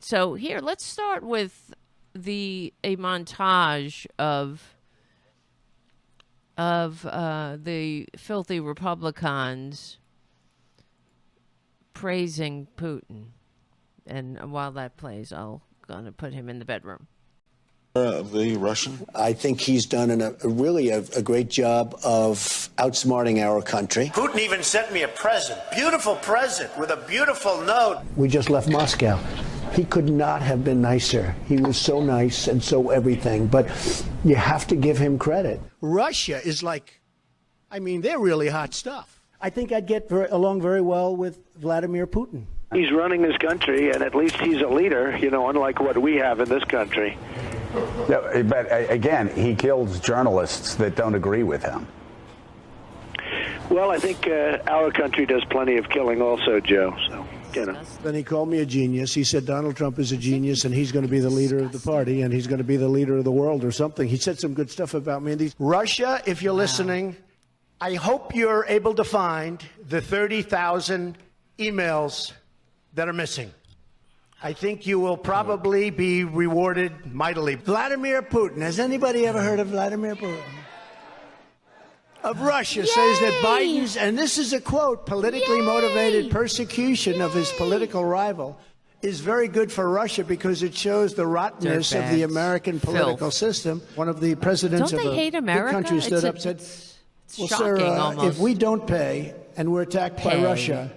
So here, let's start with a montage of the filthy Republicans praising Putin. And while that plays, I'm going to put him in the bedroom. The Russian? I think he's done really a great job of outsmarting our country. Putin even sent me a present, beautiful present with a beautiful note. We just left Moscow. He could not have been nicer. He was so nice and so everything, but you have to give him credit. Russia is like, I mean, they're really hot stuff. I think I'd get along very well with Vladimir Putin. He's running his country, and at least he's a leader, unlike what we have in this country. No, but again, he kills journalists that don't agree with him. Well, I think our country does plenty of killing also, Joe. So, Then he called me a genius. He said Donald Trump is a genius, and he's going to be the leader of the party, and he's going to be the leader of the world or something. He said some good stuff about me. Russia, if you're listening, I hope you're able to find the 30,000 emails that are missing. I think you will probably be rewarded mightily. Vladimir Putin. Has anybody ever heard of Vladimir Putin? Of Russia. Says that Biden's, and this is a quote, politically motivated persecution of his political rival is very good for Russia because it shows the rottenness of the American political system. One of the presidents of a big country stood up and said, well, sir, if we don't pay and we're attacked by Russia,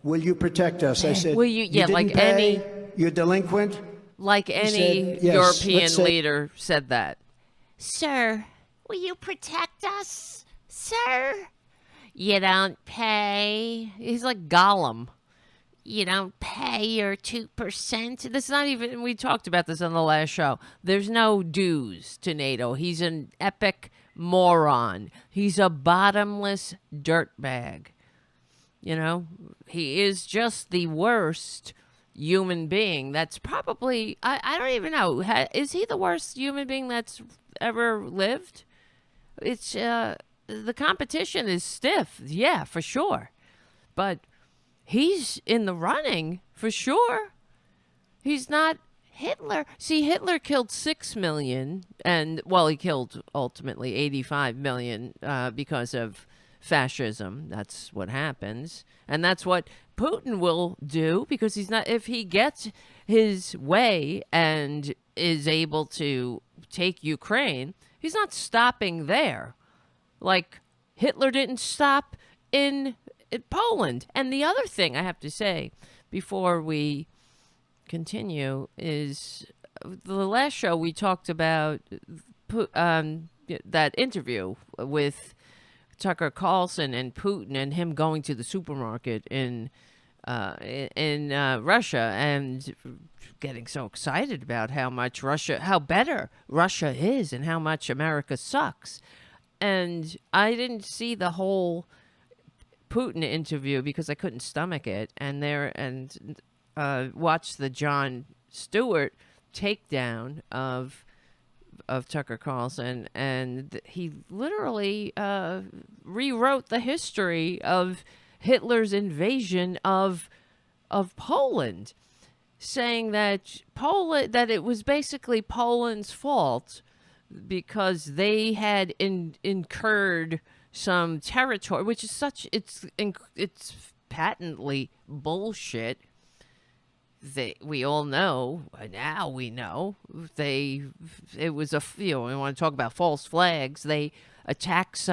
will you protect us? I said, will you didn't like pay, you're delinquent. Like any said, yes, European leader said that. Sir, will you protect us? Sir, you don't pay. He's like Gollum. You don't pay your 2%. This is not even, we talked about this on the last show. There's no dues to NATO. He's an epic moron. He's a bottomless dirtbag. He is just the worst human being that's probably, I don't even know, is he the worst human being that's ever lived? It's, the competition is stiff, yeah, for sure. But he's in the running, for sure. He's not Hitler. See, Hitler killed 6 million, and, well, he killed ultimately 85 million because of fascism. That's what happens. And that's what Putin will do, because he's not, if he gets his way and is able to take Ukraine, he's not stopping there. Like Hitler didn't stop in Poland. And the other thing I have to say before we continue is the last show we talked about that interview with Tucker Carlson and Putin and him going to the supermarket in Russia and getting so excited about how better Russia is and how much America sucks. And I didn't see the whole Putin interview because I couldn't stomach it, and watched the Jon Stewart takedown of Tucker Carlson, and he literally rewrote the history of Hitler's invasion of Poland, saying that it was basically Poland's fault because they had incurred some territory, which is it's patently bullshit. We all know, now we know, it was we want to talk about false flags. They attacked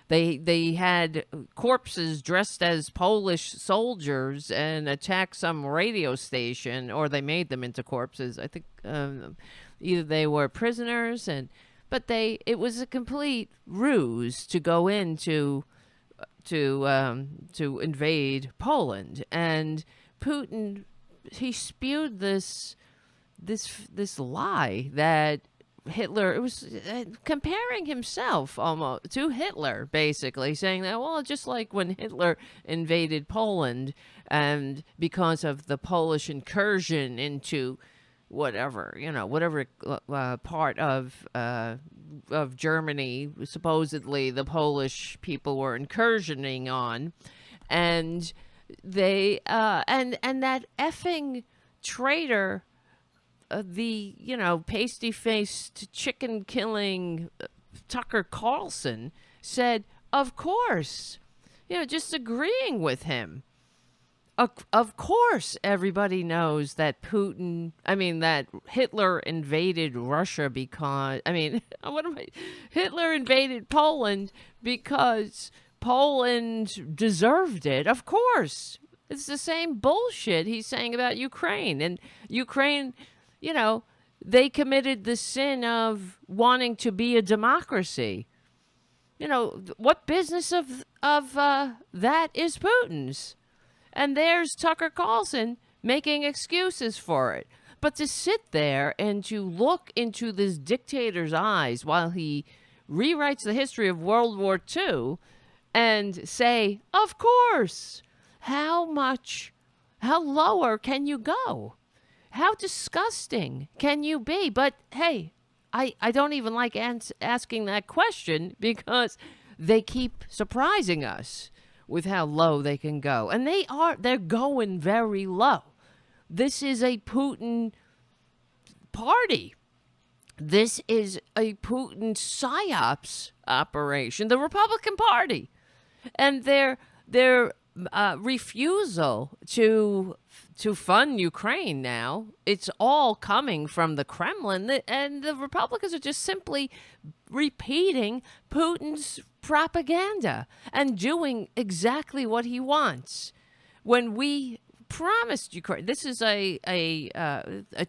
they had corpses dressed as Polish soldiers and attacked some radio station, or they made them into corpses. I think either they were prisoners, but it was a complete ruse to go in to invade Poland. And Putin, he spewed this lie that Hitler, it was comparing himself almost to Hitler, basically saying that, well, just like when Hitler invaded Poland, and because of the Polish incursion into whatever part of Germany supposedly the Polish people were incursioning on, and they and that effing traitor the, pasty-faced, chicken-killing Tucker Carlson said, of course, just agreeing with him. Of course, everybody knows that that Hitler invaded Russia because, Hitler invaded Poland because Poland deserved it. Of course. It's the same bullshit he's saying about Ukraine. And Ukraine, they committed the sin of wanting to be a democracy. What business of that is Putin's? And there's Tucker Carlson making excuses for it. But to sit there and to look into this dictator's eyes while he rewrites the history of World War II and say, of course, how lower can you go? How disgusting can you be? But hey, I don't even like asking that question because they keep surprising us with how low they can go. And they're going very low. This is a Putin party. This is a Putin psyops operation, the Republican Party. And their refusal to fund Ukraine now, it's all coming from the Kremlin, and the Republicans are just simply repeating Putin's propaganda and doing exactly what he wants. When we promised Ukraine, this is a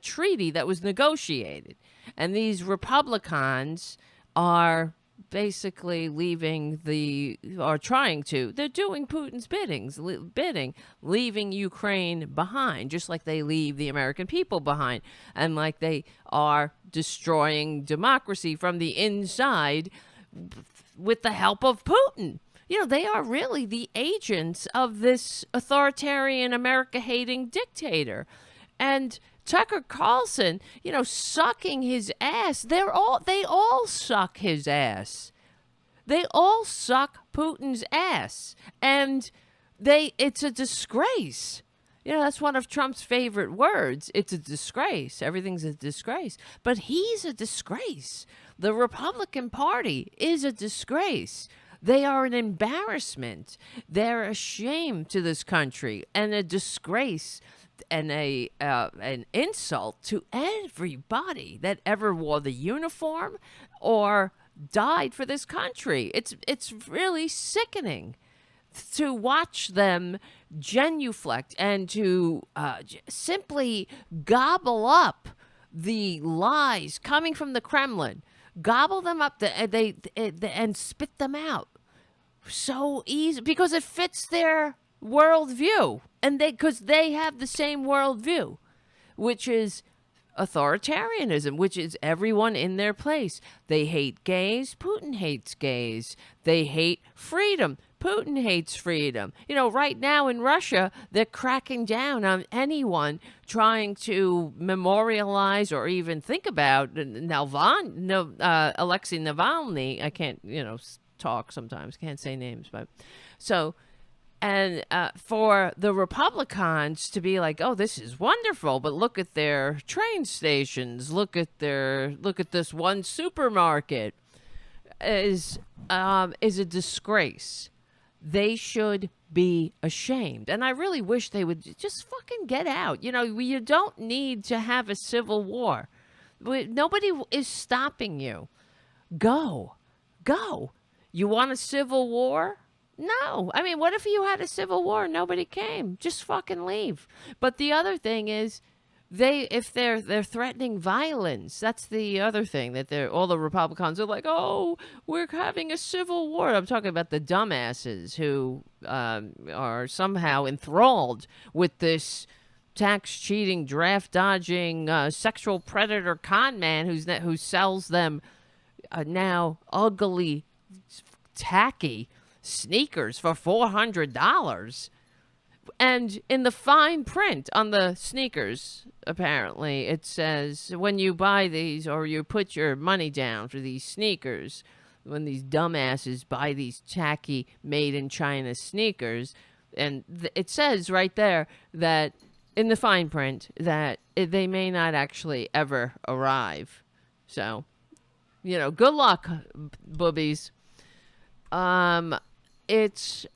treaty that was negotiated, and these Republicans are basically they're doing Putin's bidding, leaving Ukraine behind, just like they leave the American people behind, and like they are destroying democracy from the inside with the help of Putin. They are really the agents of this authoritarian, America-hating dictator. And Tucker Carlson, sucking his ass. They all suck his ass. They all suck Putin's ass. And it's a disgrace. That's one of Trump's favorite words. It's a disgrace. Everything's a disgrace. But he's a disgrace. The Republican Party is a disgrace. They are an embarrassment. They're a shame to this country and a disgrace and an insult to everybody that ever wore the uniform or died for this country. It's really sickening to watch them genuflect and to simply gobble up the lies coming from the Kremlin, gobble them up and spit them out so easy because it fits their worldview, and because they have the same worldview, which is authoritarianism, which is everyone in their place. They hate gays. Putin hates gays. They hate freedom. Putin hates freedom. Right now in Russia, they're cracking down on anyone trying to memorialize or even think about Alexei Navalny. I can't, talk sometimes. Can't say names, but so. And for the Republicans to be like, oh, this is wonderful, but look at their train stations, look at this one supermarket, is a disgrace. They should be ashamed. And I really wish they would just fucking get out. You don't need to have a civil war. Nobody is stopping you. Go. You want a civil war? No. What if you had a civil war and nobody came? Just fucking leave. But the other thing is, if they're threatening violence, that's the other thing that all the Republicans are like, oh, we're having a civil war. I'm talking about the dumbasses who are somehow enthralled with this tax cheating, draft dodging, sexual predator con man who sells them now ugly, tacky sneakers for $400. And in the fine print on the sneakers, apparently, it says when you buy these or you put your money down for these sneakers, when these dumbasses buy these tacky made in China sneakers, and it says right there that in the fine print that they may not actually ever arrive. So, good luck, boobies. It's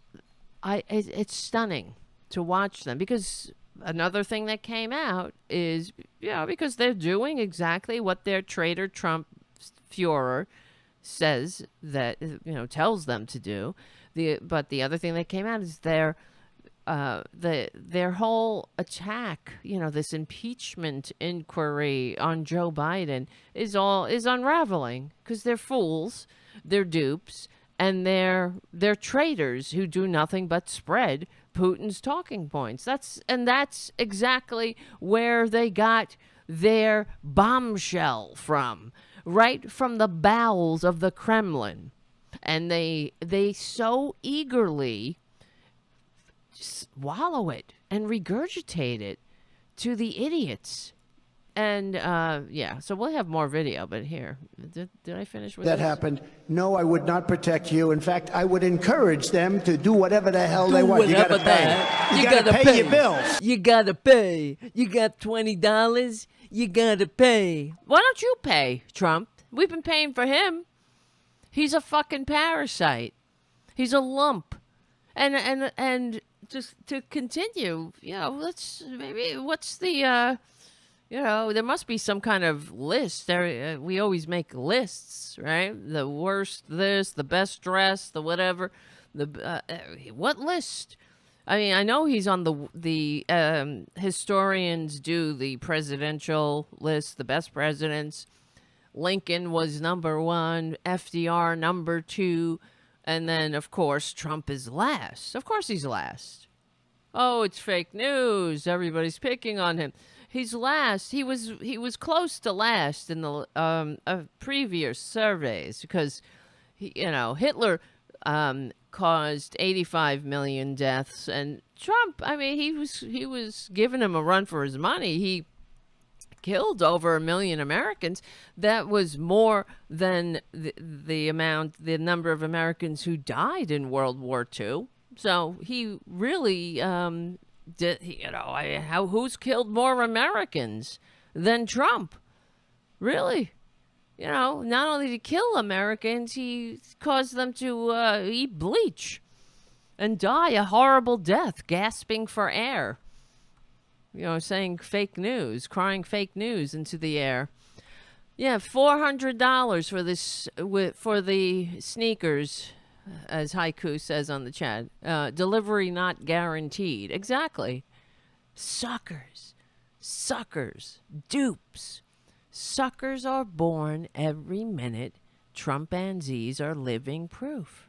stunning to watch them, because another thing that came out is, because they're doing exactly what their traitor Trump Führer says that, tells them to do. But the other thing that came out is their whole attack, this impeachment inquiry on Joe Biden is unraveling, because they're fools, they're dupes, and they're traitors who do nothing but spread Putin's talking points. That's exactly where they got their bombshell from, right from the bowels of the Kremlin. And they so eagerly swallow it and regurgitate it to the idiots. And so we'll have more video, but here, did I finish with That this? happened. No, I would not protect you. In fact, I would encourage them to do whatever the hell they want. You got to pay. You got to pay your bills. You got to pay. You got $20. You got to pay. Why don't you pay, Trump? We've been paying for him. He's a fucking parasite. He's a lump. And just to continue, what's the there must be some kind of list. We always make lists, right? The worst this, the best dress, the whatever. What list? I mean, I know he's on the historians do the presidential list, the best presidents. Lincoln was number 1, FDR number 2, and then, of course, Trump is last. Of course he's last. Oh, it's fake news. Everybody's picking on him. He's last. He was close to last in the previous surveys, because Hitler caused 85 million deaths, and Trump, I mean, he was giving him a run for his money. He killed over 1 million Americans. That was more than the number of Americans who died in World War II. So he really who's killed more Americans than Trump? Really? Not only to kill Americans, he caused them to eat bleach and die a horrible death, gasping for air. Saying fake news, crying fake news into the air. Yeah, $400 for the sneakers, as Haiku says on the chat. Delivery not guaranteed. Exactly. Suckers, dupes. Suckers are born every minute. Trumpanzees are living proof.